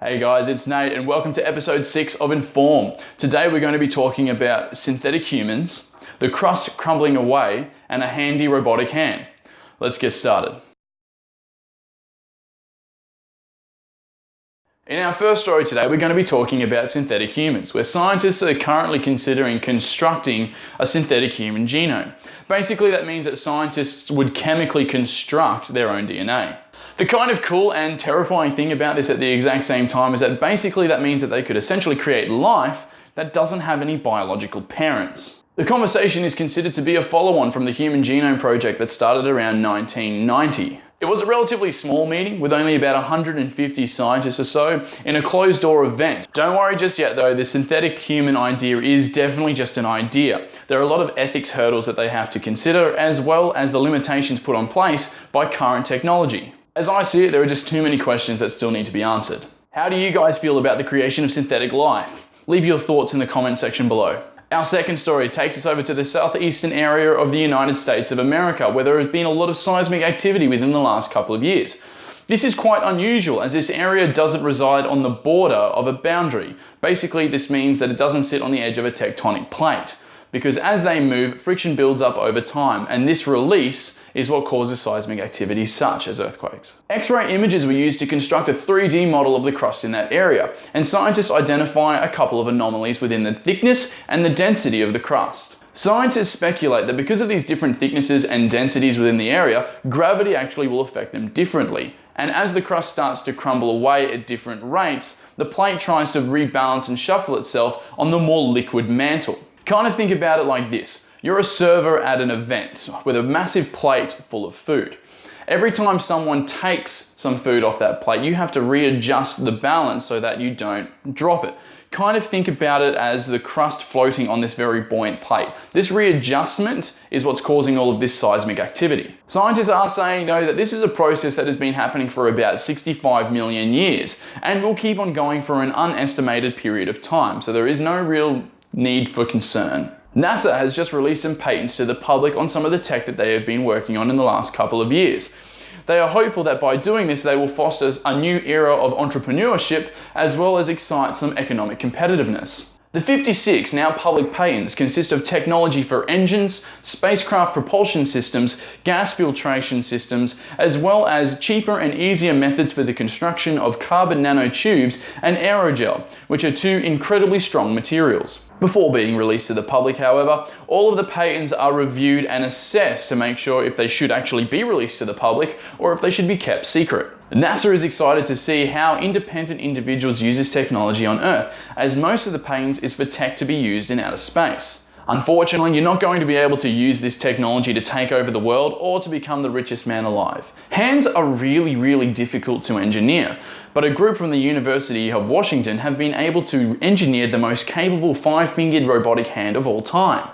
Hey guys, it's Nate and welcome to episode 6 of Inform. Today we're going to be talking about synthetic humans, the crust crumbling away, and a handy robotic hand. Let's get started. In our first story today, we're going to be talking about synthetic humans, where scientists are currently considering constructing a synthetic human genome. Basically, that means that scientists would chemically construct their own DNA. The kind of cool and terrifying thing about this at the exact same time is that basically that means that they could essentially create life that doesn't have any biological parents. The conversation is considered to be a follow-on from the Human Genome Project that started around 1990. It was a relatively small meeting with only about 150 scientists or so in a closed-door event. Don't worry just yet though, the synthetic human idea is definitely just an idea. There are a lot of ethics hurdles that they have to consider, as well as the limitations put on place by current technology. As I see it, there are just too many questions that still need to be answered. How do you guys feel about the creation of synthetic life? Leave your thoughts in the comment section below. Our second story takes us over to the southeastern area of the United States of America, where there has been a lot of seismic activity within the last couple of years. This is quite unusual as this area doesn't reside on the border of a boundary. Basically, this means that it doesn't sit on the edge of a tectonic plate, because as they move, friction builds up over time, and this release is what causes seismic activity such as earthquakes. X-ray images were used to construct a 3D model of the crust in that area, and scientists identify a couple of anomalies within the thickness and the density of the crust. Scientists speculate that because of these different thicknesses and densities within the area, gravity actually will affect them differently. And as the crust starts to crumble away at different rates, the plate tries to rebalance and shuffle itself on the more liquid mantle. Kind of think about it like this. You're a server at an event with a massive plate full of food. Every time someone takes some food off that plate, you have to readjust the balance so that you don't drop it. Kind of think about it as the crust floating on this very buoyant plate. This readjustment is what's causing all of this seismic activity. Scientists are saying though that this is a process that has been happening for about 65 million years and will keep on going for an unestimated period of time, so there is no real need for concern. NASA has just released some patents to the public on some of the tech that they have been working on in the last couple of years. They are hopeful that by doing this, they will foster a new era of entrepreneurship as well as excite some economic competitiveness. The 56 now public patents consist of technology for engines, spacecraft propulsion systems, gas filtration systems, as well as cheaper and easier methods for the construction of carbon nanotubes and aerogel, which are two incredibly strong materials. Before being released to the public, however, all of the patents are reviewed and assessed to make sure if they should actually be released to the public or if they should be kept secret. NASA is excited to see how independent individuals use this technology on Earth, as most of the patents is for tech to be used in outer space. Unfortunately, you're not going to be able to use this technology to take over the world or to become the richest man alive. Hands are really difficult to engineer, but a group from the University of Washington have been able to engineer the most capable 5-fingered robotic hand of all time.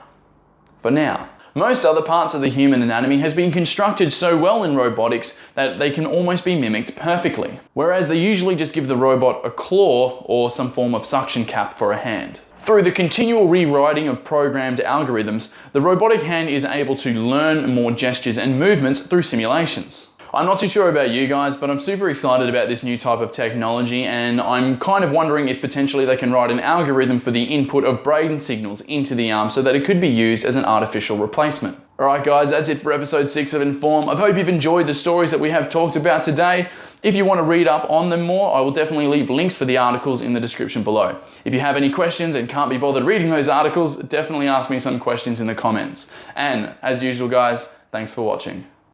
For now. Most other parts of the human anatomy has been constructed so well in robotics that they can almost be mimicked perfectly, whereas they usually just give the robot a claw or some form of suction cap for a hand. Through the continual rewriting of programmed algorithms, the robotic hand is able to learn more gestures and movements through simulations. I'm not too sure about you guys, but I'm super excited about this new type of technology, and I'm kind of wondering if potentially they can write an algorithm for the input of brain signals into the arm so that it could be used as an artificial replacement. Alright guys, that's it for episode 6 of Inform. I hope you've enjoyed the stories that we have talked about today. If you want to read up on them more, I will definitely leave links for the articles in the description below. If you have any questions and can't be bothered reading those articles, definitely ask me some questions in the comments. And as usual guys, thanks for watching.